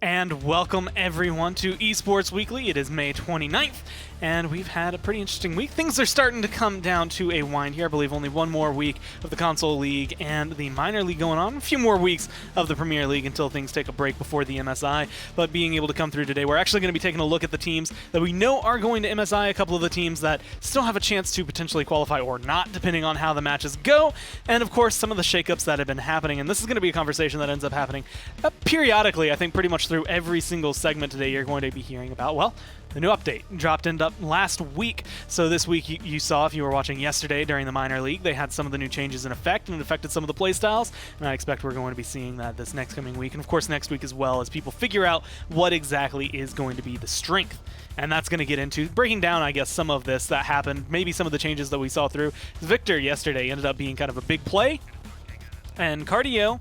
And welcome everyone to Esports Weekly. It is May 29th, and we've had a pretty interesting week. Things are starting to come down to a wind here. I believe only one more week of the Console League and the Minor League going on. A few more weeks of the Premier League until things take a break before the MSI. But being able to come through today, we're actually going to be taking a look at the teams that we know are going to MSI, a couple of the teams that still have a chance to potentially qualify or not, depending on how the matches go, and of course some of the shakeups that have been happening. And this is going to be a conversation that ends up happening periodically, I think pretty much through every single segment today. You're going to be hearing about, well, the new update dropped up last week. So this week you saw, if you were watching yesterday during the Minor League, they had some of the new changes in effect, and it affected some of the playstyles. And I expect we're going to be seeing that this next coming week, and of course next week as well, as people figure out what exactly is going to be the strength. And that's going to get into breaking down, I guess, some of this that happened, maybe some of the changes that we saw through. Victor yesterday ended up being kind of a big play, and Cardio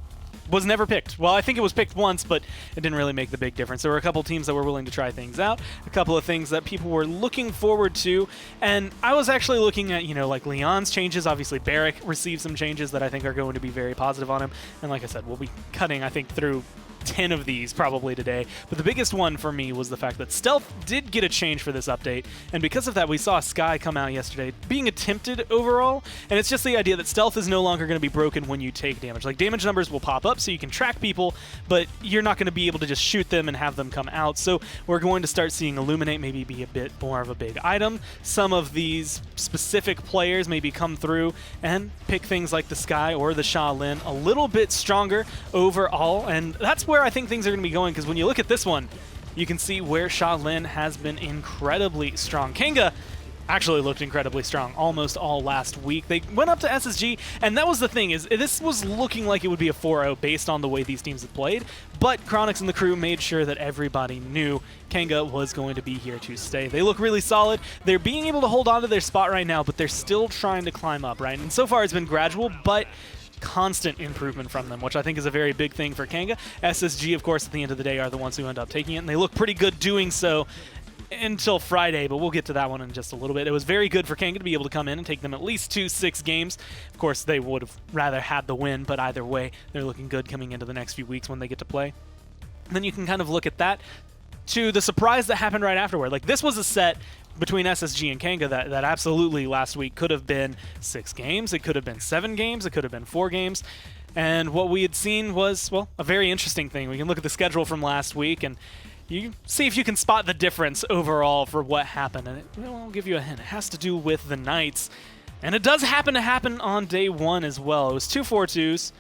was never picked. Well, I think it was picked once, but it didn't really make the big difference. There were a couple teams that were willing to try things out, a couple of things that people were looking forward to, and I was actually looking at, like Leon's changes. Obviously, Barrick received some changes that I think are going to be very positive on him, and like I said, we'll be cutting, I think, through 10 of these probably today. But the biggest one for me was the fact that Stealth did get a change for this update, and because of that we saw Sky come out yesterday being attempted overall, and it's just the idea that Stealth is no longer going to be broken when you take damage. Like, damage numbers will pop up so you can track people, but you're not going to be able to just shoot them and have them come out. So we're going to start seeing Illuminate maybe be a bit more of a big item. Some of these specific players maybe come through and pick things like the Sky or the Shaolin a little bit stronger overall, and that's where I think things are going to be going, because when you look at this one, you can see where Shaolin has been incredibly strong. Kanga actually looked incredibly strong almost all last week. They went up to SSG, and that was the thing, is this was looking like it would be a 4-0 based on the way these teams had played, but Chronix and the crew made sure that everybody knew Kanga was going to be here to stay. They look really solid. They're being able to hold on to their spot right now, but they're still trying to climb up, right? And so far it's been gradual, but constant improvement from them, which I think is a very big thing for Kanga. SSG, of course, at the end of the day, are the ones who end up taking it, and they look pretty good doing so until Friday, but we'll get to that one in just a little bit. It was very good for Kanga to be able to come in and take them at least 2-6 games. Of course, they would have rather had the win, but either way, they're looking good coming into the next few weeks when they get to play. And then you can kind of look at that to the surprise that happened right afterward. Like, this was a set between SSG and Kanga that absolutely last week could have been 6 games, it could have been 7 games, it could have been 4 games. And what we had seen was, well, a very interesting thing. We can look at the schedule from last week and you see if you can spot the difference overall for what happened. And I'll give you a hint. It has to do with the Knights. And it does happen to happen on day 1 as well. It was 2 4-2s.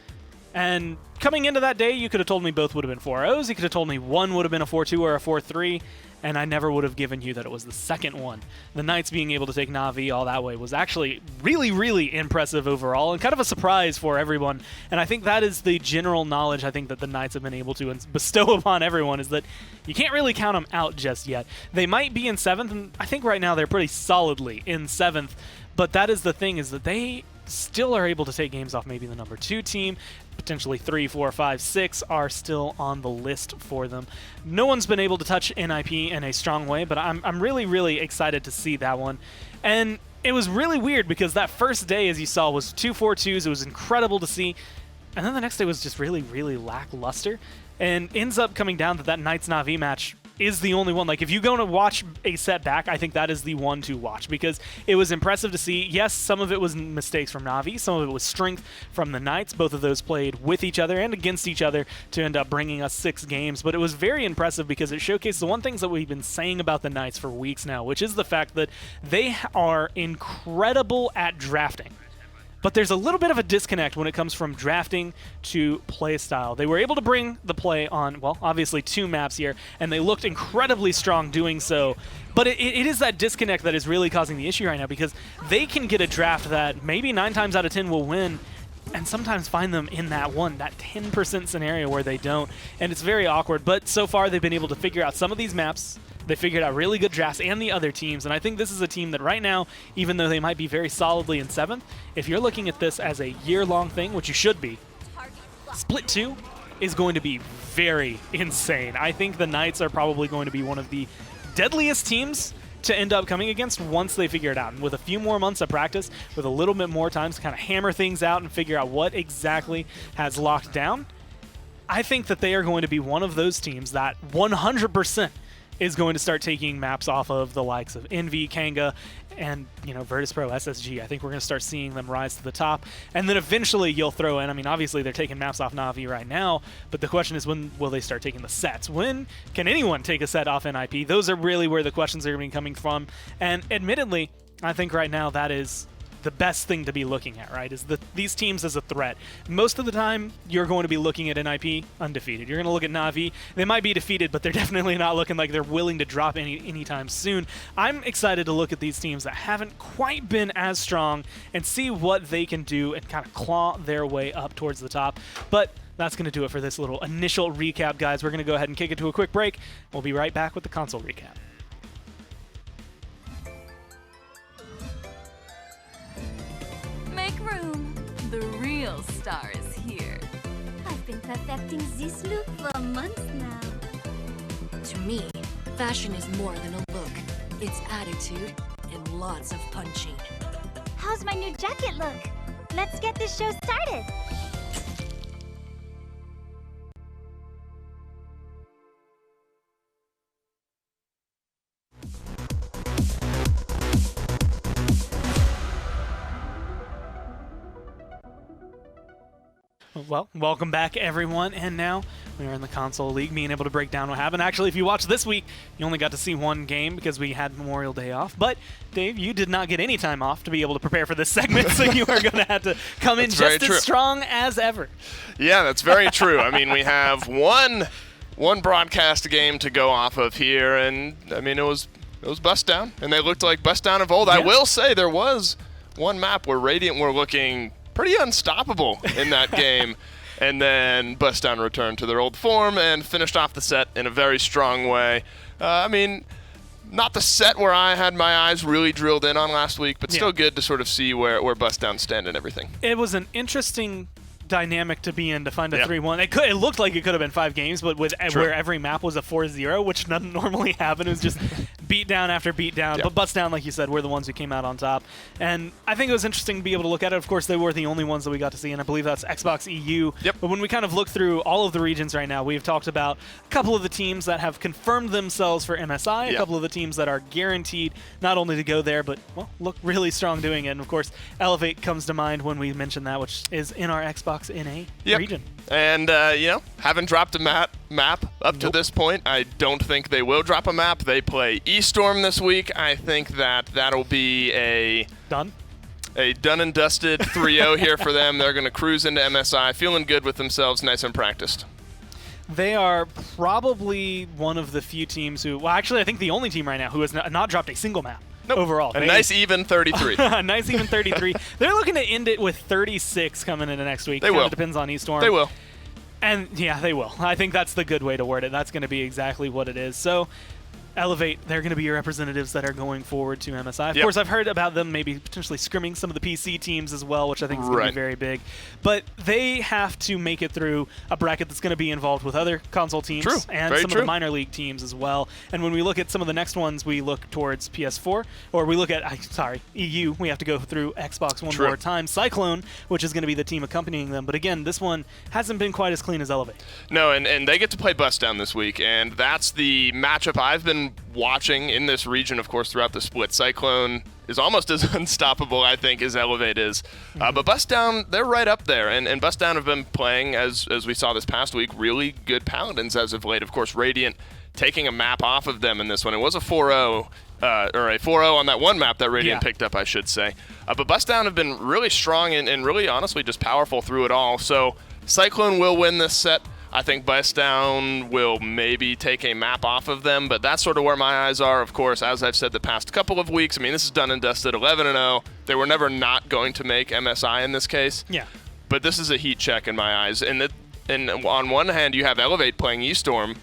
And coming into that day, you could have told me both would have been 4-0s. You could have told me one would have been a 4-2 or a 4-3. And I never would have given you that it was the second one. The Knights being able to take Na'Vi all that way was actually really, really impressive overall, and kind of a surprise for everyone. And I think that is the general knowledge I think that the Knights have been able to bestow upon everyone, is that you can't really count them out just yet. They might be in 7th, and I think right now they're pretty solidly in 7th, but that is the thing, is that they still are able to take games off maybe the number 2 team. Potentially 3, 4, 5, 6 are still on the list for them. No one's been able to touch NIP in a strong way, but I'm really, really excited to see that one. And it was really weird because that first day, as you saw, was 2 4-2s. It was incredible to see. And then the next day was just really, really lackluster. And ends up coming down to that Knights Na'Vi match is the only one. Like, if you go to watch a set back, I think that is the one to watch, because it was impressive to see. Yes, some of it was mistakes from Na'Vi, some of it was strength from the Knights. Both of those played with each other and against each other to end up bringing us 6 games, but it was very impressive because it showcased the one things that we've been saying about the Knights for weeks now, which is the fact that they are incredible at drafting. But there's a little bit of a disconnect when it comes from drafting to play style. They were able to bring the play on, well, obviously 2 maps here, and they looked incredibly strong doing so. But it is that disconnect that is really causing the issue right now, because they can get a draft that maybe 9 times out of 10 will win, and sometimes find them in that 10% scenario where they don't. And it's very awkward, but so far they've been able to figure out some of these maps. They figured out really good drafts and the other teams, and I think this is a team that right now, even though they might be very solidly in 7th, if you're looking at this as a year-long thing, which you should be, Split 2 is going to be very insane. I think the Knights are probably going to be one of the deadliest teams to end up coming against once they figure it out. And with a few more months of practice, with a little bit more time to kind of hammer things out and figure out what exactly has locked down, I think that they are going to be one of those teams that 100% is going to start taking maps off of the likes of Envy, Kanga, and Virtus.pro, SSG. I think we're going to start seeing them rise to the top. And then eventually you'll throw in, I mean, obviously they're taking maps off Na'Vi right now, but the question is, when will they start taking the sets? When can anyone take a set off NIP? Those are really where the questions are going to be coming from. And admittedly, I think right now that is the best thing to be looking at, right, is these teams as a threat. Most of the time, you're going to be looking at NIP undefeated. You're going to look at Na'Vi. They might be defeated, but they're definitely not looking like they're willing to drop anytime soon. I'm excited to look at these teams that haven't quite been as strong and see what they can do and kind of claw their way up towards the top. But that's going to do it for this little initial recap, guys. We're going to go ahead and kick it to a quick break. We'll be right back with the console recap. Make room. The real star is here. I've been perfecting this look for months now. To me, fashion is more than a look. It's attitude and lots of punching. How's my new jacket look? Let's get this show started. Well, welcome back, everyone, and now we are in the console league, being able to break down what happened. Actually, if you watched this week, you only got to see one game because we had Memorial Day off. But, Dave, you did not get any time off to be able to prepare for this segment, so you are going to have to come in just as strong as ever. Yeah, that's very true. I mean, we have one broadcast game to go off of here, and, I mean, it was Bust Down, and they looked like Bust Down of old. Yeah. I will say there was one map where Radiant were looking pretty unstoppable in that game, and then Bust Down returned to their old form and finished off the set in a very strong way. I mean, not the set where I had my eyes really drilled in on last week, but still good to sort of see where Bust Down stand and everything. It was an interesting dynamic to be in to find a 3-1. It looked like it could have been 5 games, but where every map was a 4-0, which doesn't normally happen. It was just beat down after beat down. But Bust Down, like you said, were the ones who came out on top. And I think it was interesting to be able to look at it. Of course, they were the only ones that we got to see, and I believe that's Xbox EU. Yep. But when we kind of look through all of the regions right now, we've talked about a couple of the teams that have confirmed themselves for MSI, a couple of the teams that are guaranteed not only to go there, but, well, look really strong doing it. And, of course, Elevate comes to mind when we mention that, which is in our Xbox NA region. And, haven't dropped a map up to this point. I don't think they will drop a map. They play Storm this week. I think that'll be a done and dusted 3-0 here for them. They're going to cruise into MSI, feeling good with themselves, nice and practiced. They are probably one of the few teams who, well, actually, I think the only team right now who has not dropped a single map. Overall. A nice even 33. A nice even 33. They're looking to end it with 36 coming into next week. They will. It depends on Storm. They will. And, yeah, they will. I think that's the good way to word it. That's going to be exactly what it is. So, Elevate, they're going to be your representatives that are going forward to MSI. Of course, I've heard about them maybe potentially scrimming some of the PC teams as well, which I think is going to be very big. But they have to make it through a bracket that's going to be involved with other console teams and some of the minor league teams as well. And when we look at some of the next ones, we look towards PS4, or we look at, EU. We have to go through Xbox one more time. Cyclone, which is going to be the team accompanying them. But again, this one hasn't been quite as clean as Elevate. No, and they get to play Bust Down this week, and that's the matchup I've been watching in this region, of course, throughout the split. Cyclone is almost as unstoppable, I think, as Elevate is. But Bust Down, they're right up there. And Bust Down have been playing, as we saw this past week, really good Paladins as of late. Of course, Radiant taking a map off of them in this one. It was a 4-0, or a 4-0 on that one map that Radiant picked up, I should say. But Bust Down have been really strong and really, honestly, just powerful through it all. So Cyclone will win this set. I think Bust Down will maybe take a map off of them, but that's sort of where my eyes are. Of course, as I've said the past couple of weeks, I mean, this is done and dusted, 11-0. They were never not going to make MSI in this case. Yeah. But this is a heat check in my eyes. And on one hand, you have Elevate playing Storm.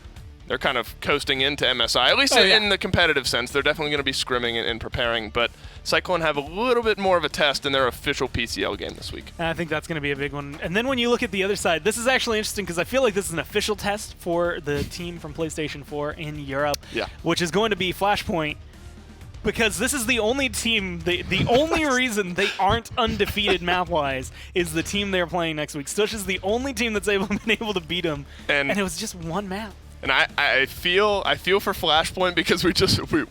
They're kind of coasting into MSI, at least in the competitive sense. They're definitely going to be scrimming and preparing, but Cyclone have a little bit more of a test in their official PCL game this week. I think that's going to be a big one. And then when you look at the other side, this is actually interesting because I feel like this is an official test for the team from PlayStation 4 in Europe, which is going to be Flashpoint because this is the only team, the only reason they aren't undefeated map-wise is the team they're playing next week. Stush is the only team that's been able to beat them, and it was just one map. And I feel for Flashpoint because we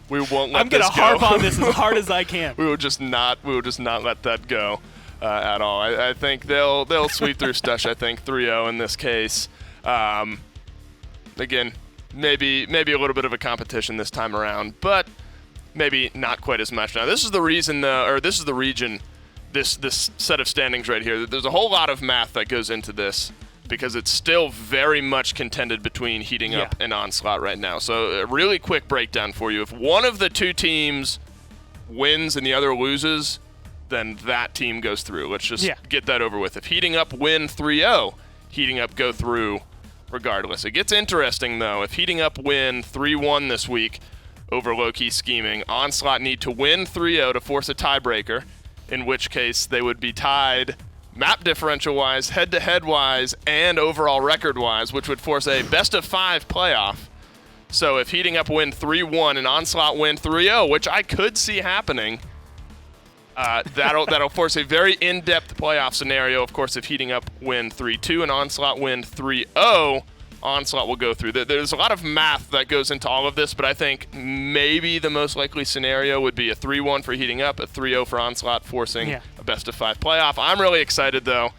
won't let I'm gonna this go. harp on this as hard as I can. We will just not let that go at all. I think they'll sweep through Stush. I think 3-0 in this case. Again, maybe a little bit of a competition this time around, but maybe not quite as much. Now this is the reason, this is the region, this set of standings right here. There's a whole lot of math that goes into this, because it's still very much contended between Heating Up and Onslaught right now. So a really quick breakdown for you. If one of the two teams wins and the other loses, then that team goes through. Let's just get that over with. If Heating Up win 3-0, Heating Up go through regardless. It gets interesting, though. If Heating Up win 3-1 this week over Low-Key Scheming, Onslaught need to win 3-0 to force a tiebreaker, in which case they would be tied map differential-wise, head-to-head-wise, and overall record-wise, which would force a best-of-5 playoff. So if Heating Up win 3-1 and Onslaught win 3-0, which I could see happening, that'll force a very in-depth playoff scenario. Of course, if Heating Up win 3-2 and Onslaught win 3-0, Onslaught will go through. There's a lot of math that goes into all of this, but I think maybe the most likely scenario would be a 3-1 for Heating Up, a 3-0 for Onslaught, forcing a best-of-5 playoff. I'm really excited, though,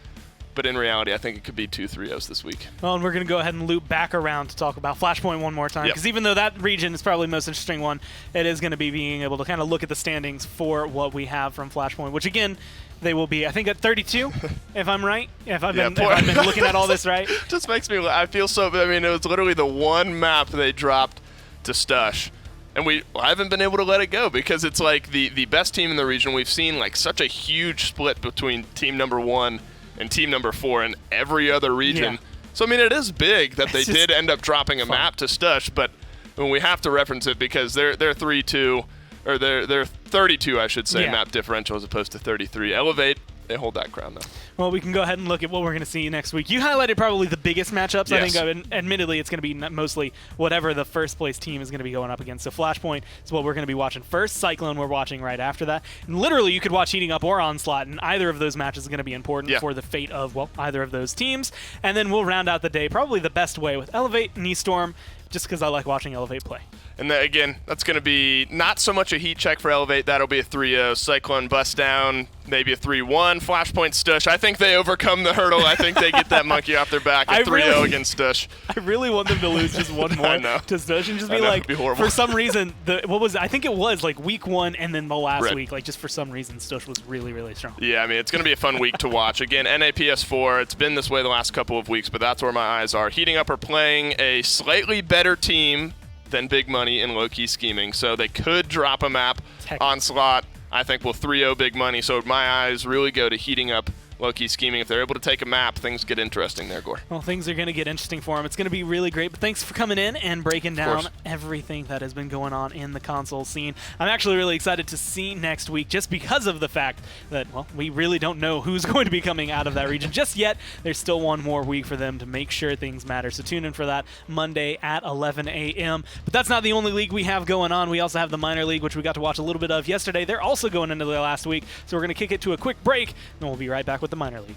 but in reality, I think it could be 2 3-0s this week. Well, and we're going to go ahead and loop back around to talk about Flashpoint one more time, because even though that region is probably the most interesting one, it is going to be being able to kind of look at the standings for what we have from Flashpoint, which, again, they will be, I think, at 32, if I'm right. If I've been looking at all this right. Just makes me, I feel so, I mean, it was literally the one map they dropped to Stush. And I haven't been able to let it go because it's like the best team in the region. We've seen like such a huge split between team number 1 and team number 4 in every other region. Yeah. So, I mean, it is big that they did end up dropping a map to Stush, but we have to reference it because they're 3-2. Or they're 32, I should say, map differential as opposed to 33. Elevate, they hold that crown, though. Well, we can go ahead and look at what we're going to see next week. You highlighted probably the biggest matchups. Yes. I think, admittedly, it's going to be mostly whatever the first-place team is going to be going up against. So Flashpoint is what we're going to be watching first. Cyclone we're watching right after that. And literally, you could watch Heating Up or Onslaught, and either of those matches is going to be important for the fate of, well, either of those teams. And then we'll round out the day probably the best way with Elevate and Storm, just because I like watching Elevate play. And again, that's going to be not so much a heat check for Elevate. That'll be a 3-0. Cyclone bust down, maybe a 3-1. Flashpoint Stush. I think they overcome the hurdle. I think they get that monkey off their back at 3-0 against Stush. I really want them to lose just one more to Stush and just be like, for some reason, I think it was like week 1 and then the last week, like just for some reason, Stush was really, really strong. Yeah, I mean, it's going to be a fun week to watch. Again, NAPS4, it's been this way the last couple of weeks, but that's where my eyes are. Heating Up are playing a slightly better team than Big Money and Low-Key Scheming. So they could drop a map. Onslaught, I think, will 3-0 Big Money. So my eyes really go to Heating Up, Low-Key Scheming. If they're able to take a map, things get interesting there, Gore. Well, things are going to get interesting for them. It's going to be really great. But thanks for coming in and breaking down everything that has been going on in the console scene. I'm actually really excited to see next week just because of the fact that, well, we really don't know who's going to be coming out of that region just yet. There's still one more week for them to make sure things matter. So tune in for that Monday at 11 a.m. But that's not the only league we have going on. We also have the minor league, which we got to watch a little bit of yesterday. They're also going into their last week. So we're going to kick it to a quick break, and we'll be right back with the minor league.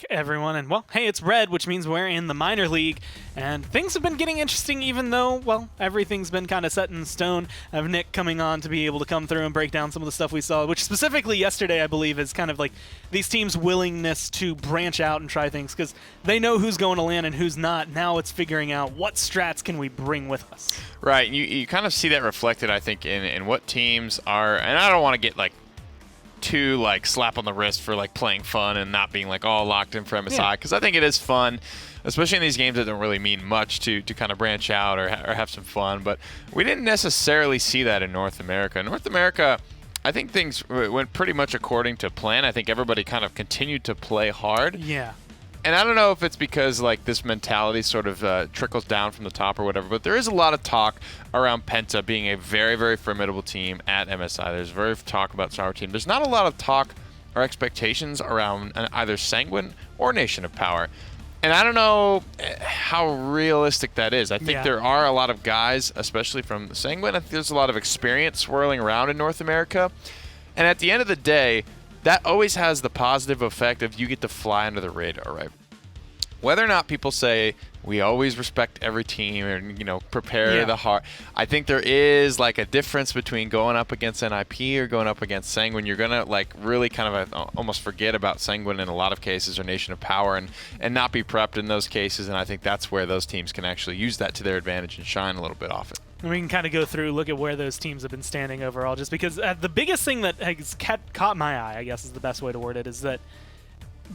Everyone, and well, hey, it's red, which means we're in the minor league, and things have been getting interesting even though, well, everything's been kind of set in stone. I have Nick coming on to be able to come through and break down some of the stuff we saw, which specifically yesterday, I believe, is kind of like these teams' willingness to branch out and try things, because they know who's going to land and who's not. Now it's figuring out what strats can we bring with us. Right, you kind of see that reflected, I think, in what teams are, and I don't want to get like too like slap on the wrist for like playing fun and not being like all locked in for MSI, because I think it is fun, especially in these games that don't really mean much, to kind of branch out or have some fun. But we didn't necessarily see that in North America. North America, I think things went pretty much according to plan. I think everybody kind of continued to play hard. Yeah. And I don't know if it's because like this mentality sort of trickles down from the top or whatever, but there is a lot of talk around Penta being a very, very formidable team at MSI. There's very talk about Sour Team. There's not a lot of talk or expectations around either Sanguine or Nation of Power. And I don't know how realistic that is. I think there are a lot of guys, especially from Sanguine. I think there's a lot of experience swirling around in North America. And at the end of the day, that always has the positive effect of you get to fly under the radar, right? Whether or not people say we always respect every team and, you know, prepare the heart. I think there is like a difference between going up against NIP or going up against Sanguine. You're going to like really kind of almost forget about Sanguine in a lot of cases, or Nation of Power, and not be prepped in those cases. And I think that's where those teams can actually use that to their advantage and shine a little bit off it. And we can kind of go through, look at where those teams have been standing overall, just because the biggest thing that has caught my eye, I guess is the best way to word it, is that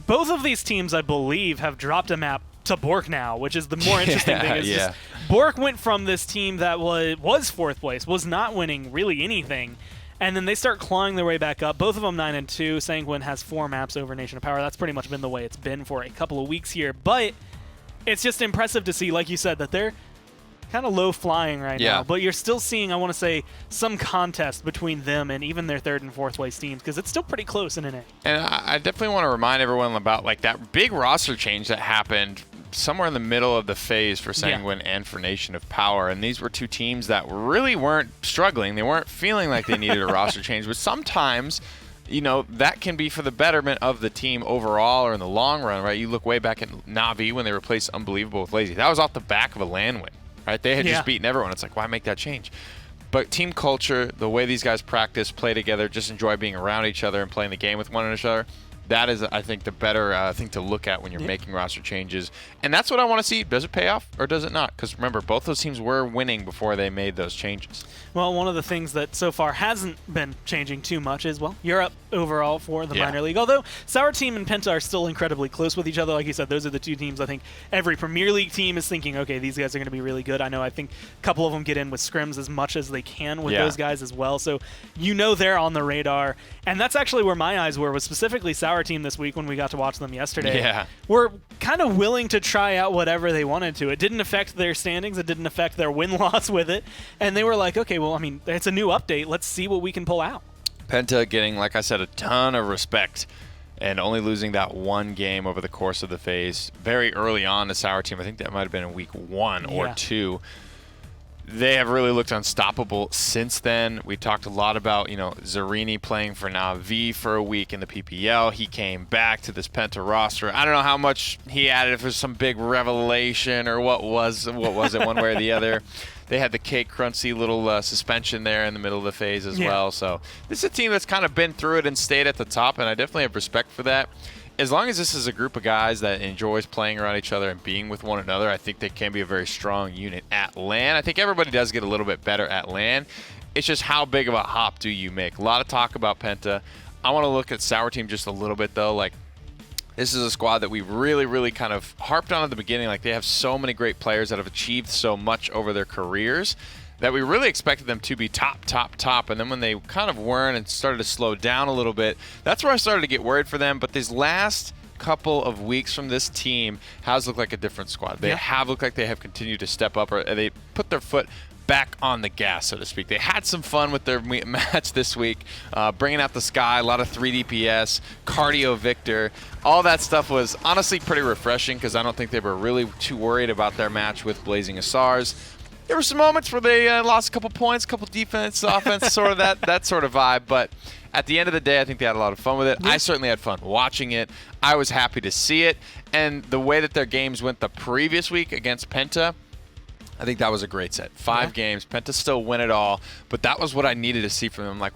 both of these teams, I believe, have dropped a map to Bork now, which is the more interesting thing. Is just Bork went from this team that was fourth place, was not winning really anything, and then they start clawing their way back up. Both of them 9-2. Sanguine has 4 maps over Nation of Power. That's pretty much been the way it's been for a couple of weeks here, but it's just impressive to see, like you said, that they're kind of low flying right now, but you're still seeing, I want to say, some contest between them and even their 3rd and 4th place teams, because it's still pretty close in NA. And I definitely want to remind everyone about like that big roster change that happened somewhere in the middle of the phase for Sanguine and for Nation of Power. And these were two teams that really weren't struggling. They weren't feeling like they needed a roster change, but sometimes, you know, that can be for the betterment of the team overall or in the long run, right? You look way back at Na'Vi when they replaced Unbelievable with Lazy. That was off the back of a LAN win. Right? They had just beaten everyone. It's like, why make that change? But team culture, the way these guys practice, play together, just enjoy being around each other and playing the game with one another, that is, I think, the better thing to look at when you're making roster changes. And that's what I want to see. Does it pay off or does it not? Because remember, both those teams were winning before they made those changes. Well, one of the things that so far hasn't been changing too much is, well, Europe overall for the minor league. Although Sour Team and Penta are still incredibly close with each other. Like you said, those are the two teams I think every Premier League team is thinking, okay, these guys are going to be really good. I think a couple of them get in with scrims as much as they can with those guys as well. So you know they're on the radar. And that's actually where my eyes were, was specifically Sour Team this week when we got to watch them yesterday. Yeah. We're kind of willing to try out whatever they wanted to. It didn't affect their standings. It didn't affect their win-loss with it. And they were like, okay, well, I mean, it's a new update. Let's see what we can pull out. Penta getting, like I said, a ton of respect and only losing that one game over the course of the phase very early on to Sour Team. I think that might have been in week 1 or 2. They have really looked unstoppable since then. We talked a lot about, you know, Zarini playing for Na'Vi for a week in the PPL. He came back to this Penta roster. I don't know how much he added, if it was some big revelation or what was it one way or the other. They had the cake crunchy little suspension there in the middle of the phase as well. So this is a team that's kind of been through it and stayed at the top, and I definitely have respect for that. As long as this is a group of guys that enjoys playing around each other and being with one another, I think they can be a very strong unit at LAN. I think everybody does get a little bit better at LAN. It's just how big of a hop do you make? A lot of talk about Penta. I want to look at Sour Team just a little bit, though. Like, this is a squad that we really, really kind of harped on at the beginning. Like, they have so many great players that have achieved so much over their careers that we really expected them to be top. And then when they kind of weren't and started to slow down a little bit, that's where I started to get worried for them. But these last couple of weeks from this team has looked like a different squad. They have looked like they have continued to step up, or they put their foot back on the gas, so to speak. They had some fun with their match this week, bringing out the sky, a lot of 3 DPS, cardio Victor. All that stuff was honestly pretty refreshing, because I don't think they were really too worried about their match with Blazing Asars. There were some moments where they lost a couple points, a couple defense, offense, sort of that sort of vibe. But at the end of the day, I think they had a lot of fun with it. I certainly had fun watching it. I was happy to see it. And the way that their games went the previous week against Penta, I think that was a great set. 5 games. Penta still win it all. But that was what I needed to see from them. Like,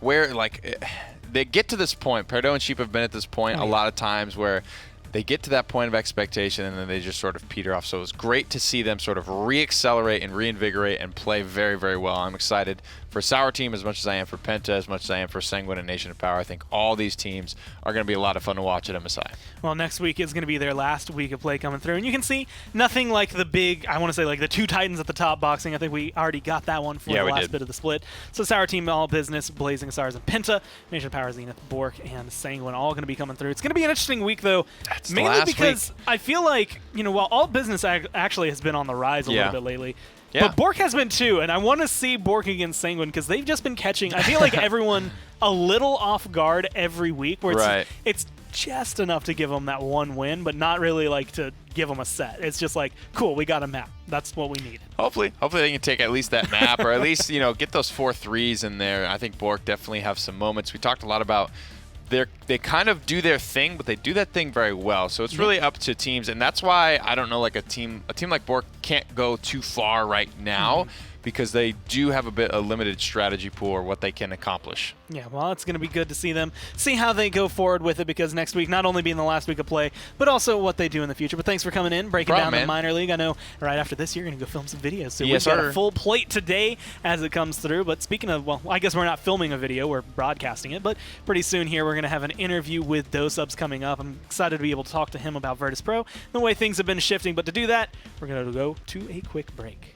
they get to this point. Perdo and Sheep have been at this point a lot of times where they get to that point of expectation and then they just sort of peter off. So it was great to see them sort of re-accelerate and reinvigorate and play very, very well. I'm excited for Sour Team as much as I am for Penta, as much as I am for Sanguine and Nation of Power. I think all these teams are going to be a lot of fun to watch at MSI. Well, next week is going to be their last week of play coming through, and you can see nothing like the big, I want to say like the two Titans at the top boxing. I think we already got that one for the last bit of the split. So Sour Team, All Business, Blazing Stars, and Penta, Nation of Power, Zenith, Bork, and Sanguine all going to be coming through. It's going to be an interesting week, though, mainly because I feel like, while All Business actually has been on the rise a little bit lately, but Bork has been too, and I want to see Bork against Sanguine because they've just been catching, I feel like everyone a little off guard every week where it's just enough to give them that one win, but not really like to give them a set. It's just like, cool, we got a map. That's what we need. Hopefully they can take at least that map or at least, get those 4 3s in there. I think Bork definitely have some moments. We talked a lot about they kind of do their thing, but they do that thing very well. So it's really up to teams, and that's why I don't know, like a team like Bork can't go too far right now because they do have a limited strategy pool or what they can accomplish. Yeah, well, it's going to be good to see them, see how they go forward with it, because next week not only being the last week of play, but also what they do in the future. But thanks for coming in, breaking down the minor league. I know right after this you're going to go film some videos, so we've got a full plate today as it comes through. But speaking of, well, I guess we're not filming a video, we're broadcasting it, but pretty soon here we're going to have an interview with Dosubs coming up. I'm excited to be able to talk to him about Virtus Pro and the way things have been shifting. But to do that, we're going to go to a quick break.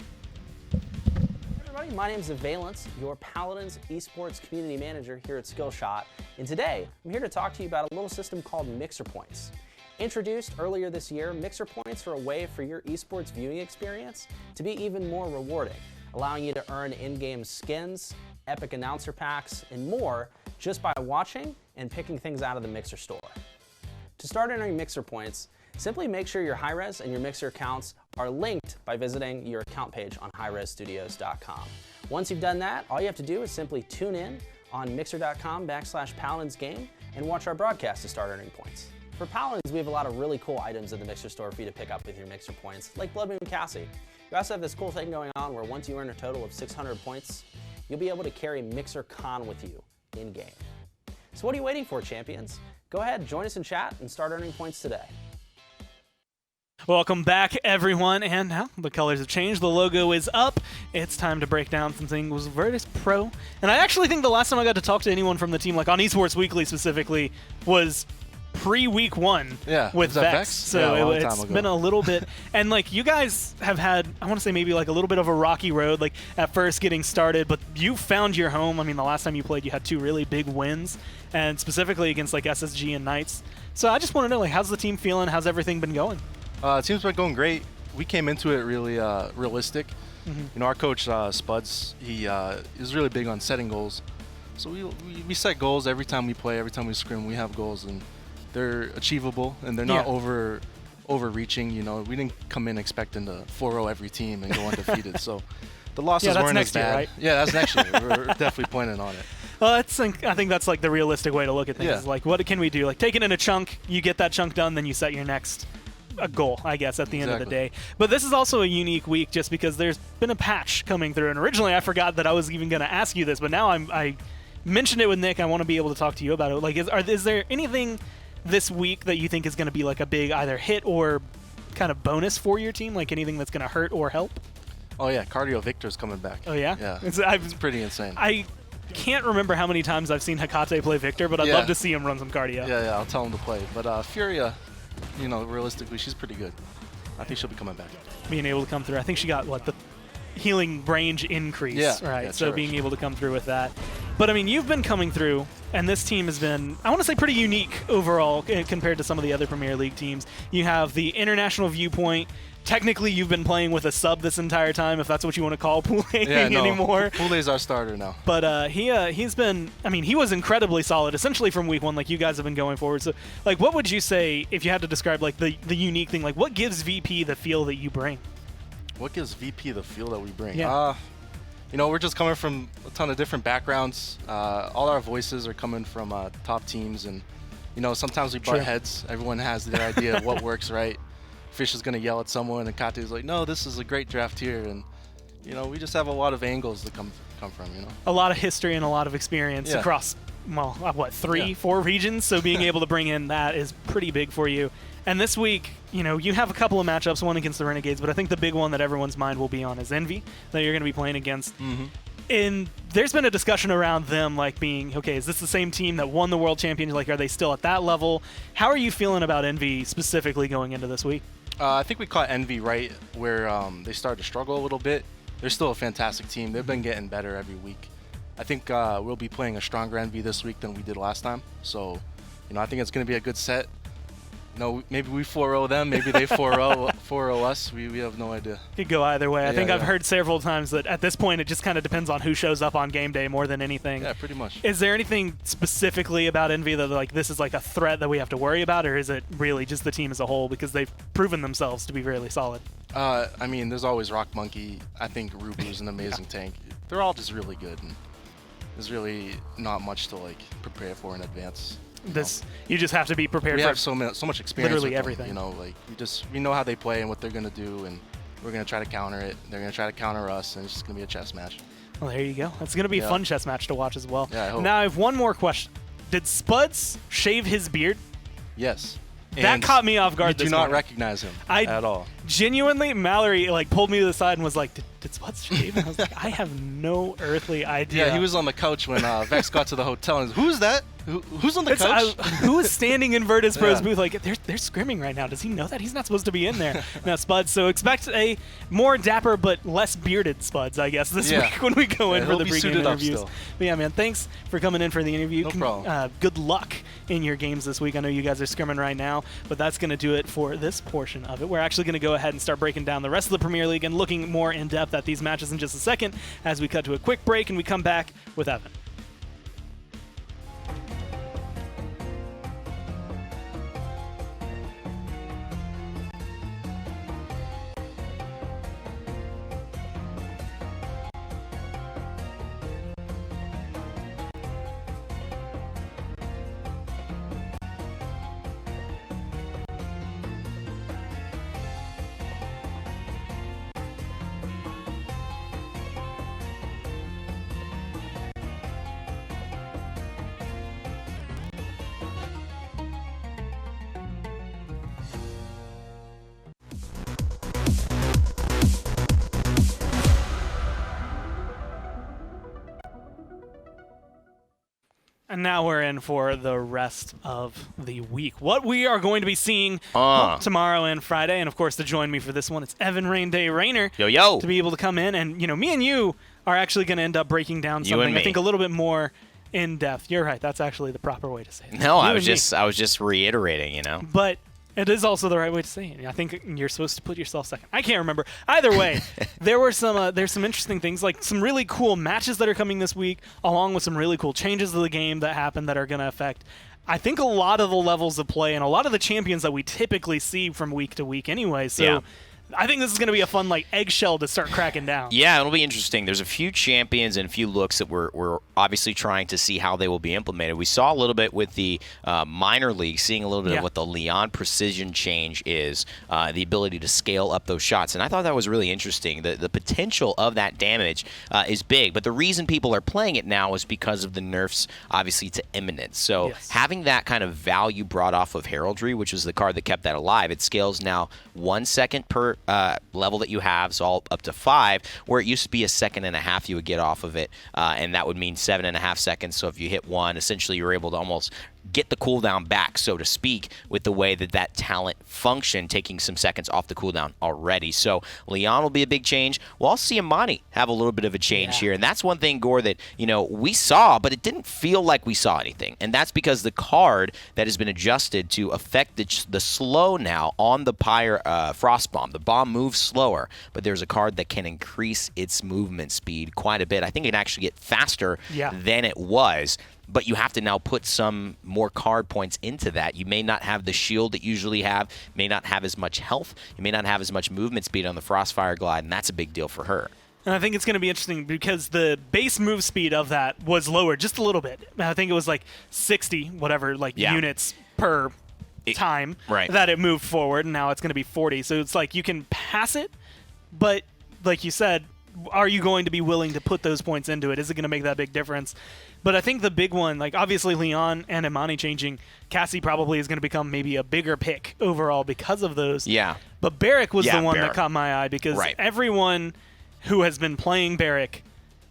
My name is Valence, your Paladins Esports Community Manager here at Skillshot, and today I'm here to talk to you about a little system called Mixer Points. Introduced earlier this year, Mixer Points are a way for your esports viewing experience to be even more rewarding, allowing you to earn in-game skins, epic announcer packs, and more just by watching and picking things out of the Mixer store. To start earning Mixer Points, simply make sure your Hi-Rez and your Mixer accounts are linked by visiting your account page on HiResStudios.com. Once you've done that, all you have to do is simply tune in on mixer.com/PaladinsGame and watch our broadcast to start earning points. For Paladins, we have a lot of really cool items in the Mixer store for you to pick up with your Mixer Points, like Blood Moon Cassie. We also have this cool thing going on where once you earn a total of 600 points, you'll be able to carry Mixer Con with you in-game. So what are you waiting for, champions? Go ahead, join us in chat and start earning points today. Welcome back, everyone, and now the colors have changed. The logo is up. It's time to break down some things with Virtus Pro. And I actually think the last time I got to talk to anyone from the team, like on Esports Weekly specifically, was pre-week 1 with Vex. So it's been a little bit. And like you guys have had, I want to say maybe like a little bit of a rocky road, like at first getting started, but you found your home. I mean, the last time you played, you had 2 really big wins, and specifically against like SSG and Knights. So I just want to know, like, how's the team feeling? How's everything been going? Team's been going great. We came into it really realistic. Our coach Spuds, he is really big on setting goals. So we set goals every time we play, every time we scrim. We have goals, and they're achievable, and they're not overreaching. We didn't come in expecting to 4-0 every team and go undefeated. So the losses weren't as bad. Right? Yeah, that's next year. We're definitely planning on it. Well, I think that's like the realistic way to look at things. Yeah. Like, what can we do? Like, take it in a chunk. You get that chunk done, then you set your next a goal, I guess, at the end of the day. But this is also a unique week just because there's been a patch coming through, and originally I forgot that I was even going to ask you this, but now I mentioned it with Nick. I want to be able to talk to you about it. Like, is there anything this week that you think is going to be like a big either hit or kind of bonus for your team? Like anything that's going to hurt or help? Oh yeah, Cardio Victor's coming back. Oh yeah? Yeah. It's pretty insane. I can't remember how many times I've seen Hakata play Victor, but I'd love to see him run some cardio. Yeah, I'll tell him to play. But Furia, realistically, she's pretty good. I think she'll be coming back. Being able to come through. I think she got, the healing range increase, right? Yeah, so being able to come through with that. But, I mean, you've been coming through, and this team has been, I want to say, pretty unique overall compared to some of the other Premier League teams. You have the international viewpoint. Technically, you've been playing with a sub this entire time, if that's what you want to call Poulet anymore. Poulet's our starter now. But he's been, I mean, he was incredibly solid, essentially from week 1, like you guys have been going forward. So, like, what would you say, if you had to describe, like, the unique thing, like, what gives VP the feel that you bring? What gives VP the feel that we bring? Yeah. We're just coming from a ton of different backgrounds. All our voices are coming from top teams, and, sometimes we butt heads. Everyone has their idea of what works right. Fish is going to yell at someone, and Kate is like, no, this is a great draft here. And, we just have a lot of angles to come from, A lot of history and a lot of experience across, 4 regions. So being able to bring in that is pretty big for you. And this week, you have a couple of matchups, one against the Renegades, but I think the big one that everyone's mind will be on is Envy, that you're going to be playing against. And there's been a discussion around them like being, okay, is this the same team that won the World Championship? Like, are they still at that level? How are you feeling about Envy specifically going into this week? I think we caught Envy right where they started to struggle a little bit. They're still a fantastic team. They've been getting better every week. I think we'll be playing a stronger Envy this week than we did last time. So, I think it's going to be a good set. Maybe we 4-0 them, maybe they 4-0 us. We have no idea. Could go either way. I think I've yeah. heard several times that at this point it just kind of depends on who shows up on game day more than anything. Yeah, pretty much. Is there anything specifically about Envy that like this is like a threat that we have to worry about, or is it really just the team as a whole because they've proven themselves to be really solid? I mean, there's always Rock Monkey. I think Rubu's an amazing tank. They're all just really good, and there's really not much to like prepare for in advance. You just have to be prepared. We for have so much experience. Literally with everything. Them, like we know how they play and what they're gonna do, and we're gonna try to counter it. They're gonna try to counter us, and it's just gonna be a chess match. Well, there you go. It's gonna be a fun chess match to watch as well. Yeah, I hope. Now I have one more question. Did Spuds shave his beard? Yes. That And caught me off guard. You do not recognize him at all. Genuinely, Mallory like pulled me to the side and was like, "Did Spuds shave?" And I was like, "I have no earthly idea." Yeah, he was on the couch when Vex got to the hotel. And who's that? Who's on the couch? Who is standing in Virtus Pro's Yeah. booth? Like they're scrimming right now. Does he know that he's not supposed to be in there? Now Spuds. So expect a more dapper but less bearded Spuds, I guess, this week when we go in for he'll the be pregame suited up interviews. still. But yeah, man, thanks for coming in for the interview. No problem. Good luck in your games this week. I know you guys are scrimming right now, but that's going to do it for this portion of it. We're actually going to go ahead and start breaking down the rest of the Premier League and looking more in depth at these matches in just a second as we cut to a quick break and we come back with Evan. And now we're in for the rest of the week. What we are going to be seeing tomorrow and Friday, and of course to join me for this one, it's Evan Rain Day Rayner. Yo. To be able to come in, and me and you are actually going to end up breaking down something I think a little bit more in depth. You're right. That's actually the proper way to say it. No, I was just reiterating, But it is also the right way to say it. I think you're supposed to put yourself second. I can't remember. Either way, there's some interesting things, like some really cool matches that are coming this week, along with some really cool changes to the game that happen that are going to affect, I think, a lot of the levels of play and a lot of the champions that we typically see from week to week anyway. So I think this is going to be a fun eggshell to start cracking down. Yeah, it'll be interesting. There's a few champions and a few looks that we're obviously trying to see how they will be implemented. We saw a little bit with the minor league, seeing a little bit of what the Leon precision change is, the ability to scale up those shots. And I thought that was really interesting. The potential of that damage is big, but the reason people are playing it now is because of the nerfs, obviously, to Imminence. So having that kind of value brought off of Heraldry, which was the card that kept that alive, it scales now 1 second per level that you have, so all up to 5, where it used to be 1.5 seconds you would get off of it, and that would mean 7.5 seconds. So if you hit 1, essentially you're able to almost get the cooldown back, so to speak, with the way that talent function, taking some seconds off the cooldown already. So Leon will be a big change. We'll also see Imani have a little bit of a change here, and that's one thing, Gore, that we saw, but it didn't feel like we saw anything, and that's because the card that has been adjusted to affect the slow now on the Pyre Frost Bomb. The bomb moves slower, but there's a card that can increase its movement speed quite a bit. I think it can actually get faster than it was. But you have to now put some more card points into that. You may not have the shield that you usually have, may not have as much health, you may not have as much movement speed on the Frostfire Glide, and that's a big deal for her. And I think it's going to be interesting because the base move speed of that was lower just a little bit. I think it was 60, units per time that it moved forward, and now it's going to be 40. So it's you can pass it, but like you said, are you going to be willing to put those points into it? Is it going to make that big difference? But I think the big one, obviously Leon and Imani changing, Cassie probably is going to become maybe a bigger pick overall because of those. Yeah. But Barrick was the one that caught my eye because everyone who has been playing Barrick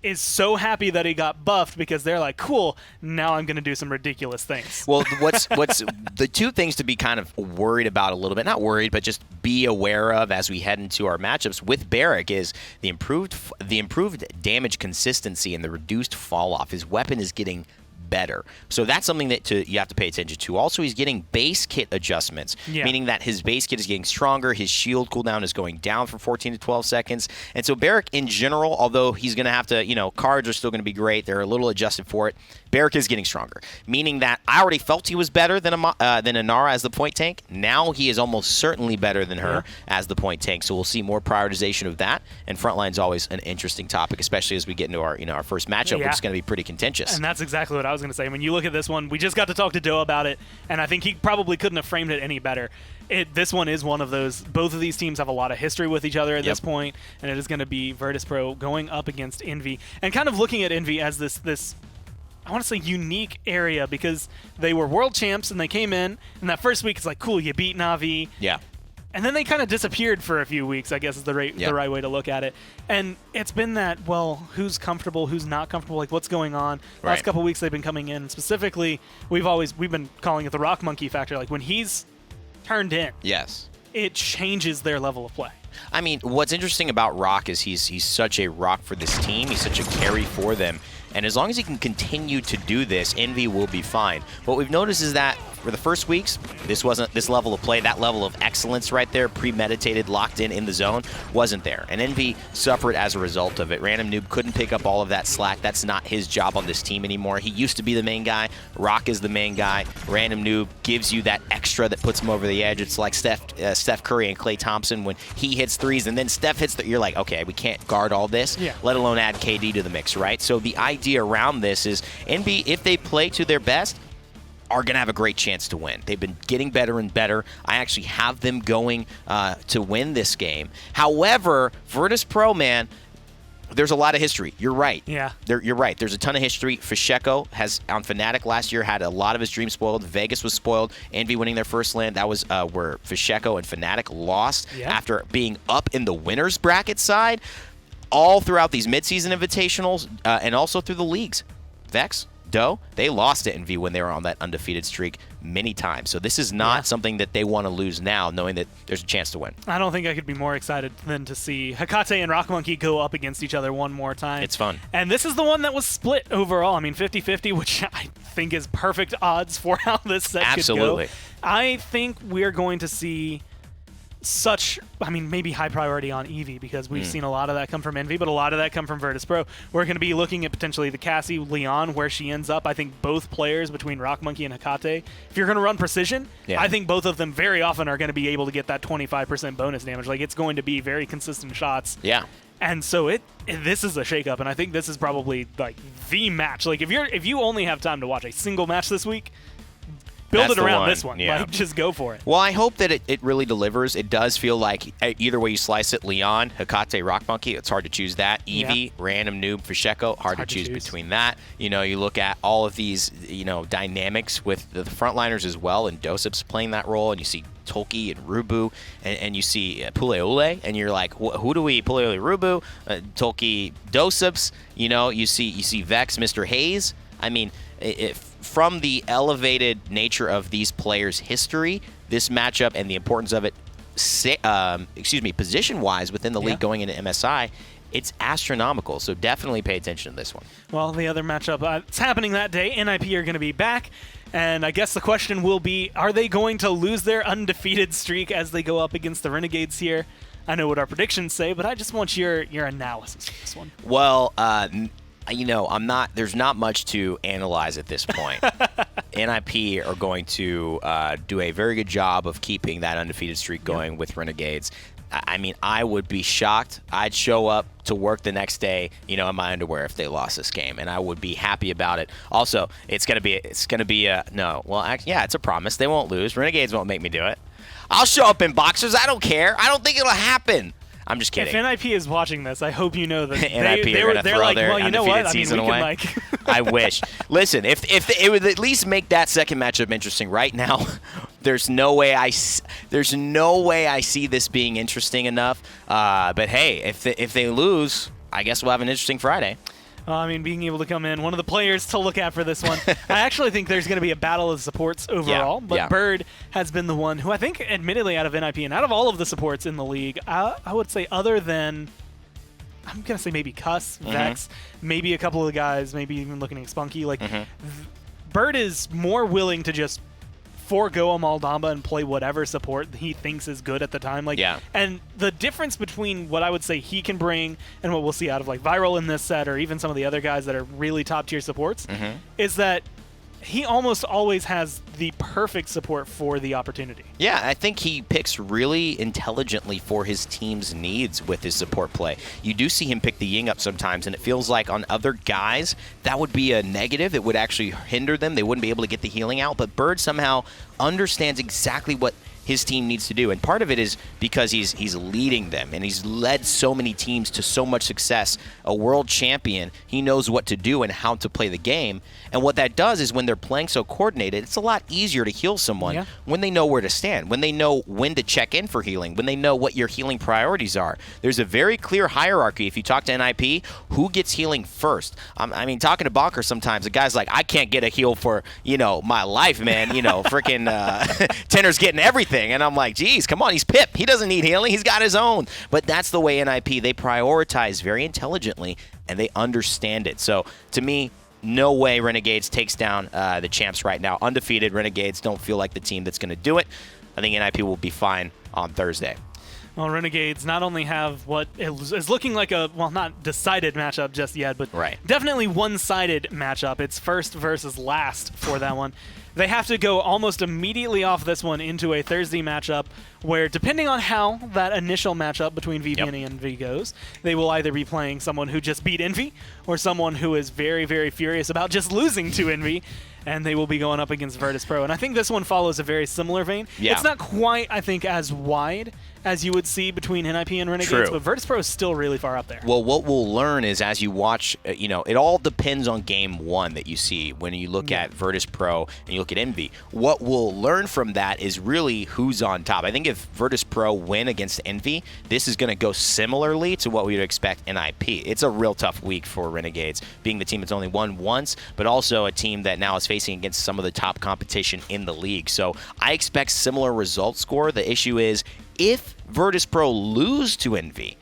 is so happy that he got buffed because they're like, cool, now I'm going to do some ridiculous things. Well, what's the two things to be kind of worried about a little bit, not worried, but just be aware of as we head into our matchups with Barrick is the improved damage consistency and the reduced fall off. His weapon is getting better. So that's something that you have to pay attention to. Also, he's getting base kit adjustments, meaning that his base kit is getting stronger. His shield cooldown is going down from 14 to 12 seconds. And so Barrick, in general, although he's going to have to, cards are still going to be great. They're a little adjusted for it. Barrick is getting stronger, meaning that I already felt he was better than Inara as the point tank. Now he is almost certainly better than her as the point tank. So we'll see more prioritization of that. And frontline is always an interesting topic, especially as we get into our first matchup, which is going to be pretty contentious. And that's exactly what I was going to say. When you look at this one, we just got to talk to Doe about it, and I think he probably couldn't have framed it any better. This one is one of those. Both of these teams have a lot of history with each other at this point, and it is going to be Virtus.pro going up against Envy, and kind of looking at Envy as this I want to say unique area because they were world champs and they came in, and that first week it's like, cool, you beat Na'Vi. Yeah. And then they kind of disappeared for a few weeks, I guess is the right way to look at it. And it's been that, well, who's comfortable, who's not comfortable, like what's going on. Last couple weeks they've been coming in. Specifically, we've been calling it the Rock Monkey factor. Like when he's turned in, it changes their level of play. I mean, what's interesting about Rock is he's such a rock for this team. He's such a carry for them. And as long as he can continue to do this, Envy will be fine. What we've noticed is that for the first weeks, this wasn't this level of play, that level of excellence right there, premeditated, locked in the zone, wasn't there. And Envy suffered as a result of it. Random Noob couldn't pick up all of that slack. That's not his job on this team anymore. He used to be the main guy. Rock is the main guy. Random Noob gives you that extra that puts him over the edge. It's like Steph Curry and Klay Thompson when he hits threes and then Steph hits you're like, okay, we can't guard all this, let alone add KD to the mix, right? So the idea around this is Envy, if they play to their best, are going to have a great chance to win. They've been getting better and better. I actually have them going to win this game. However, Virtus.pro, man, there's a lot of history. You're right. Yeah. You're right. There's a ton of history. Fasheko has, on Fnatic last year, had a lot of his dreams spoiled. Vegas was spoiled. Envy winning their first land. That was where Fasheko and Fnatic lost after being up in the winners bracket side all throughout these midseason invitationals and also through the leagues. Vex, Doe, they lost to Envy when they were on that undefeated streak many times. So this is not something that they want to lose now, knowing that there's a chance to win. I don't think I could be more excited than to see Hakata and Rock Monkey go up against each other one more time. It's fun. And this is the one that was split overall. I mean, 50-50, which I think is perfect odds for how this set could go. I think we're going to see maybe high priority on Eevee because we've seen a lot of that come from Envy, but a lot of that come from Virtus.pro. We're going to be looking at potentially the Cassie, Leon, where she ends up. I think both players between Rock Monkey and Hakata, if you're going to run precision, I think both of them very often are going to be able to get that 25% bonus damage. Like, it's going to be very consistent shots. Yeah. And so this is a shakeup, and I think this is probably like the match. Like, if you only have time to watch a single match this week, build it around this one. Like, just go for it. Well, I hope that it really delivers. It does feel like either way you slice it, Leon, Hakata, Rock Monkey, it's hard to choose that. Eevee, Random Noob, Fasheko, hard to choose between that. You look at all of these, dynamics with the frontliners as well, and Dosip's playing that role, and you see Tolki and Rubu, and you see Puleole, and you're like, who do we, Puleole, Rubu, Tolki, Dosips, you see Vex, Mr. Hayes. I mean, from the elevated nature of these players' history, this matchup and the importance of it, position-wise within the league going into MSI, it's astronomical. So definitely pay attention to this one. Well, the other matchup, it's happening that day. NIP are going to be back, and I guess the question will be, are they going to lose their undefeated streak as they go up against the Renegades here? I know what our predictions say, but I just want your analysis for this one. Well, there's not much to analyze at this point. NIP are going to do a very good job of keeping that undefeated streak going with Renegades. I mean, I would be shocked. I'd show up to work the next day, in my underwear if they lost this game, and I would be happy about it. Also, it's gonna be it's a promise. They won't lose. Renegades won't make me do it. I'll show up in boxers. I don't care. I don't think it'll happen. I'm just kidding. If NIP is watching this, I hope you know that they're like, well, you know what? I mean, season we away. can I wish. Listen, if it would at least make that second matchup interesting. Right now, there's no way I see this being interesting enough. But hey, if they lose, I guess we'll have an interesting Friday. I mean, being able to come in, one of the players to look at for this one. I actually think there's going to be a battle of supports overall, but Bird has been the one who I think, admittedly, out of NIP and out of all of the supports in the league, I would say other than, I'm going to say maybe Cuss, Vex, maybe a couple of guys, maybe even looking at Spunky, like Bird is more willing to just forego a Maldamba and play whatever support he thinks is good at the time. And the difference between what I would say he can bring and what we'll see out of like Viral in this set, or even some of the other guys that are really top tier supports, is that he almost always has the perfect support for the opportunity. Yeah, I think he picks really intelligently for his team's needs with his support play. You do see him pick the Ying up sometimes, and it feels like on other guys, that would be a negative. It would actually hinder them. They wouldn't be able to get the healing out. But Bird somehow understands exactly what his team needs to do. And part of it is because he's leading them, and he's led so many teams to so much success. A world champion, he knows what to do and how to play the game. And what that does is when they're playing so coordinated, it's a lot easier to heal someone when they know where to stand, when they know when to check in for healing, when they know what your healing priorities are. There's a very clear hierarchy. If you talk to NIP, who gets healing first? I mean, talking to Bonker sometimes, the guy's like, I can't get a heal for, my life, man. Freaking Tenner's getting everything. And I'm like, geez, come on, he's Pip. He doesn't need healing. He's got his own. But that's the way NIP, they prioritize very intelligently, and they understand it. So to me, no way Renegades takes down the champs right now. Undefeated Renegades don't feel like the team that's going to do it. I think NIP will be fine on Thursday. Well, Renegades not only have what is looking like a, not decided matchup just yet, but definitely one-sided matchup. It's first versus last for that one. They have to go almost immediately off this one into a Thursday matchup where, depending on how that initial matchup between VP and Envy goes, they will either be playing someone who just beat Envy or someone who is very, very furious about just losing to Envy, and they will be going up against Virtus Pro. And I think this one follows a very similar vein. It's not quite, I think, as wide as you would see between NIP and Renegades, but Virtus Pro is still really far up there. Well, what we'll learn is as you watch, it all depends on game one that you see when you look at Virtus Pro and you look at Envy. What we'll learn from that is really who's on top. I think if Virtus Pro win against Envy, this is going to go similarly to what we would expect NIP. It's a real tough week for Renegades, being the team that's only won once, but also a team that now is facing against some of the top competition in the league. So I expect similar result score. The issue is, if Virtus Pro lose to Envy,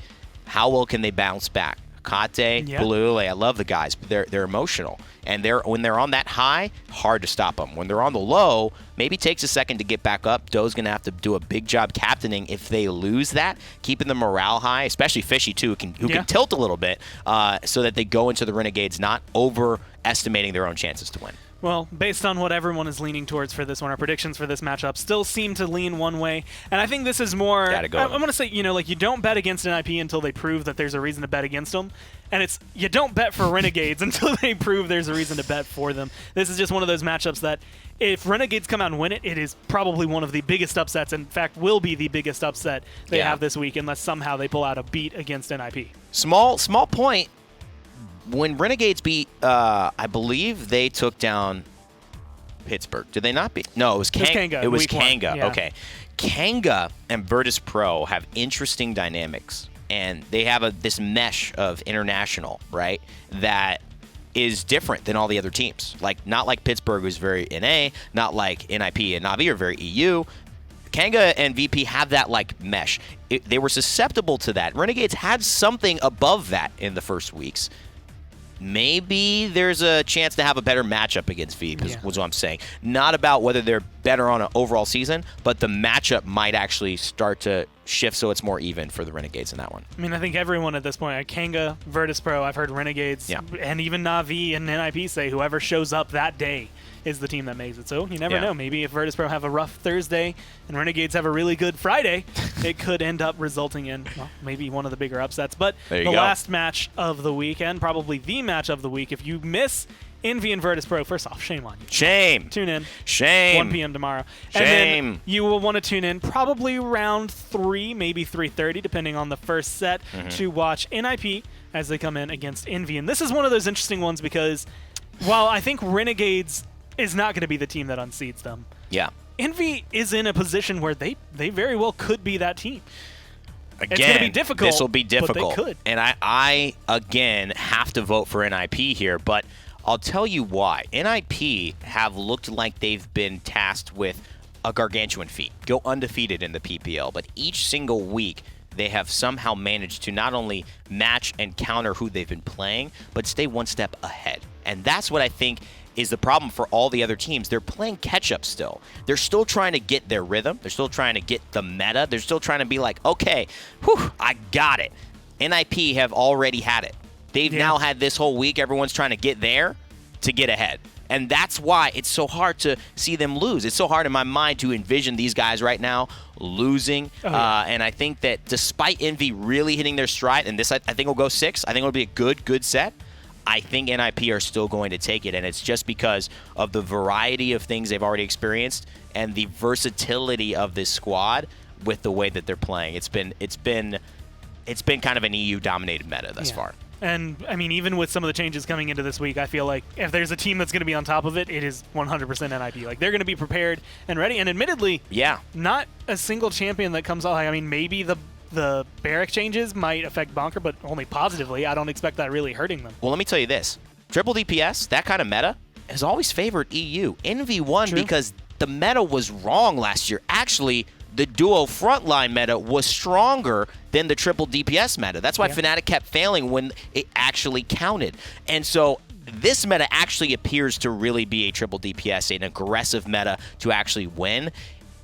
how well can they bounce back? Hakata, Blue, I love the guys, but they're emotional. And when they're on that high, hard to stop them. When they're on the low, maybe takes a second to get back up. Doe's going to have to do a big job captaining if they lose that, keeping the morale high, especially Fishy, too, who can tilt a little bit so that they go into the Renegades not overestimating their own chances to win. Well, based on what everyone is leaning towards for this one, our predictions for this matchup still seem to lean one way. And I think this is more, I'm going to say, you don't bet against NIP until they prove that there's a reason to bet against them. And it's, you don't bet for Renegades until they prove there's a reason to bet for them. This is just one of those matchups that if Renegades come out and win it, it is probably one of the biggest upsets. In fact, will be the biggest upset they have this week unless somehow they pull out a beat against NIP. Small point. When Renegades beat, I believe they took down Pittsburgh. Did they not beat? No, it was Kanga. It was Kanga. Okay. Kanga and Virtus Pro have interesting dynamics, and they have this mesh of international, right, that is different than all the other teams. Not like Pittsburgh, who's very NA, not like NIP and Navi are very EU. Kanga and VP have that mesh. They were susceptible to that. Renegades had something above that in the first weeks. Maybe there's a chance to have a better matchup against Veep, is what I'm saying. Not about whether they're better on an overall season, but the matchup might actually start to shift so it's more even for the Renegades in that one. I mean, I think everyone at this point, Kanga, Virtus Pro, I've heard Renegades, and even Navi and NIP say whoever shows up that day is the team that makes it. So you never know. Maybe if Virtus Pro have a rough Thursday and Renegades have a really good Friday, it could end up resulting in maybe one of the bigger upsets. But the last match of the weekend, probably the match of the week, if you miss Envy and Virtus Pro, first off, shame on you. Shame. Tune in. Shame. 1 p.m. tomorrow. Shame. And then you will want to tune in probably around 3, maybe 3:30, depending on the first set, to watch NIP as they come in against Envy. And this is one of those interesting ones because while I think Renegades is not going to be the team that unseeds them, Envy is in a position where they very well could be that team. Again, it's going to be difficult. This will be difficult. But they could. And I, again, have to vote for NIP here, but I'll tell you why. NIP have looked like they've been tasked with a gargantuan feat. Go undefeated in the PPL, but each single week they have somehow managed to not only match and counter who they've been playing, but stay one step ahead. And that's what I think is the problem for all the other teams. They're playing catch-up still. They're still trying to get their rhythm. They're still trying to get the meta. They're still trying to be like, okay, whew, I got it. NIP have already had it. They've now had this whole week. Everyone's trying to get there to get ahead. And that's why it's so hard to see them lose. It's so hard in my mind to envision these guys right now losing. And I think that despite Envy really hitting their stride, and this I think will go 6, I think it'll be a good set. I think NIP are still going to take it, and it's just because of the variety of things they've already experienced and the versatility of this squad with the way that they're playing. It's been kind of an EU-dominated meta thus far. And, I mean, even with some of the changes coming into this week, I feel like if there's a team that's going to be on top of it, it is 100% NIP. Like, they're going to be prepared and ready. And admittedly, not a single champion that comes out. I mean, maybe the barrack changes might affect Bonker, but only positively. I don't expect that really hurting them. Well, let me tell you this. Triple DPS, that kind of meta, has always favored EU. Envy won because the meta was wrong last year. Actually, the duo frontline meta was stronger than the triple DPS meta. That's why Fnatic kept failing when it actually counted. And so this meta actually appears to really be a triple DPS, an aggressive meta to actually win.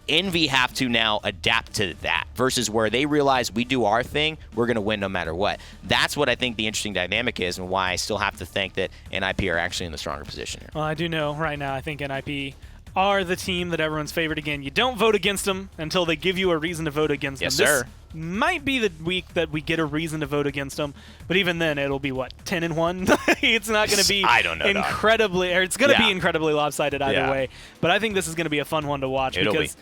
Envy have to now adapt to that versus where they realize we do our thing, we're going to win no matter what. That's what I think the interesting dynamic is and why I still have to think that NIP are actually in the stronger position here. Well, I do know right now I think NIP are the team that everyone's favored. Again, you don't vote against them until they give you a reason to vote against them. Yes, sir. This might be the week that we get a reason to vote against them, but even then, it'll be, what, 10-1? It's not going to be incredibly, or it's going to be incredibly lopsided either way. But I think this is going to be a fun one to watch because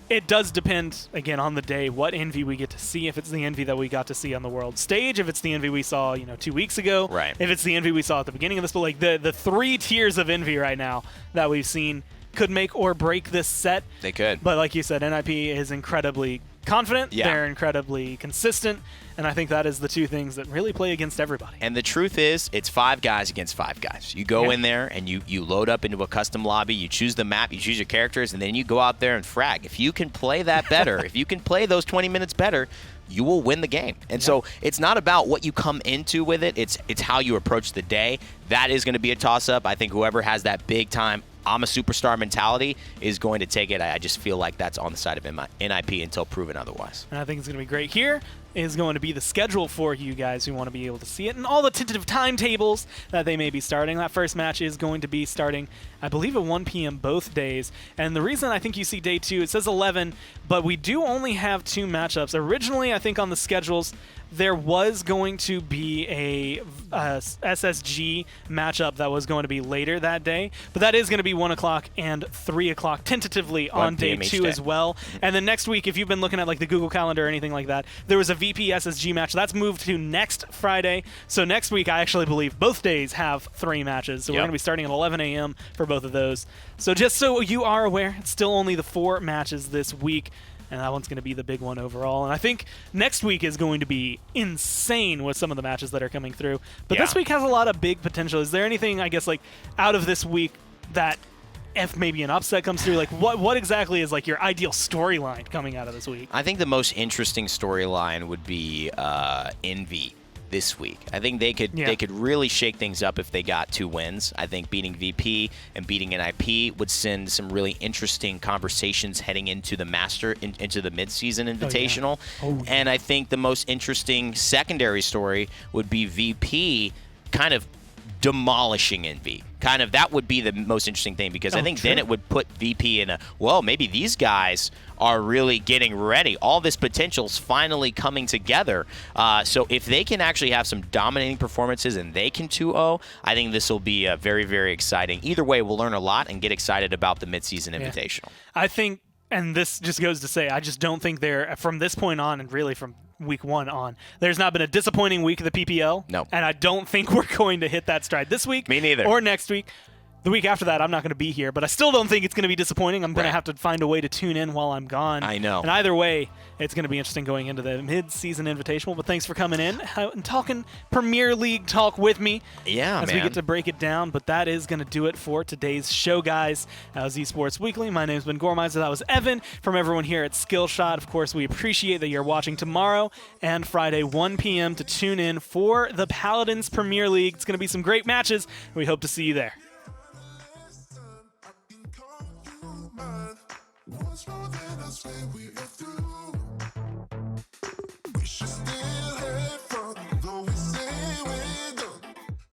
it does depend, again, on the day, what Envy we get to see. If it's the Envy that we got to see on the world stage, if it's the Envy we saw, 2 weeks ago, if it's the Envy we saw at the beginning of this, but like the 3 tiers of Envy right now that we've seen could make or break this set. They could. But like you said, NIP is incredibly confident. They're incredibly consistent. And I think that is the 2 things that really play against everybody. And the truth is, it's 5 guys against 5 guys. You go in there and you load up into a custom lobby, you choose the map, you choose your characters, and then you go out there and frag. If you can play that better, if you can play those 20 minutes better, you will win the game. And so it's not about what you come into with it, it's how you approach the day. That is going to be a toss-up. I think whoever has that big-time I'm a superstar mentality is going to take it. I just feel like that's on the side of NIP until proven otherwise. And I think it's going to be great. Here is going to be the schedule for you guys who want to be able to see it and all the tentative timetables that they may be starting. That first match is going to be starting, I believe, at 1 p.m. both days. And the reason I think you see day 2, it says 11, but we do only have 2 matchups. Originally, I think on the schedules, there was going to be a SSG matchup that was going to be later that day, but that is going to be 1 o'clock and 3 o'clock tentatively on day 2 as well. And then next week, if you've been looking at like the Google Calendar or anything like that, there was a VP SSG match. That's moved to next Friday. So next week, I actually believe both days have 3 matches. So we're going to be starting at 11 a.m. for both of those. So just so you are aware, it's still only the 4 matches this week. And that one's going to be the big one overall. And I think next week is going to be insane with some of the matches that are coming through. But this week has a lot of big potential. Is there anything, I guess, like out of this week that if maybe an upset comes through, like what exactly is like your ideal storyline coming out of this week? I think the most interesting storyline would be Envy this week. I think they could really shake things up if they got 2 wins. I think beating VP and beating NIP would send some really interesting conversations heading into the into the mid-season invitational. And I think the most interesting secondary story would be VP kind of demolishing Envy. That would be the most interesting thing because I think then it would put VP in maybe these guys are really getting ready. All this potential's finally coming together. So if they can actually have some dominating performances and they can 2-0, I think this will be very, very exciting. Either way, we'll learn a lot and get excited about the midseason invitational. I think, and this just goes to say, I just don't think they're, from this point on and really from week 1 on, there's not been a disappointing week of the PPL. No. And I don't think we're going to hit that stride this week. Me neither. Or next week. the week after that, I'm not going to be here, but I still don't think it's going to be disappointing. I'm going to have to find a way to tune in while I'm gone. I know. And either way, it's going to be interesting going into the mid-season invitational. But thanks for coming in and talking Premier League talk with me. Yeah, as man. we get to break it down. But that is going to do it for today's show, guys. That was Esports Weekly. My name's Ben Gormizer. That was Evan from everyone here at Skillshot. Of course, we appreciate that you're watching tomorrow and Friday, 1 p.m. to tune in for the Paladins Premier League. It's going to be some great matches. We hope to see you there. What's more than I say we are through?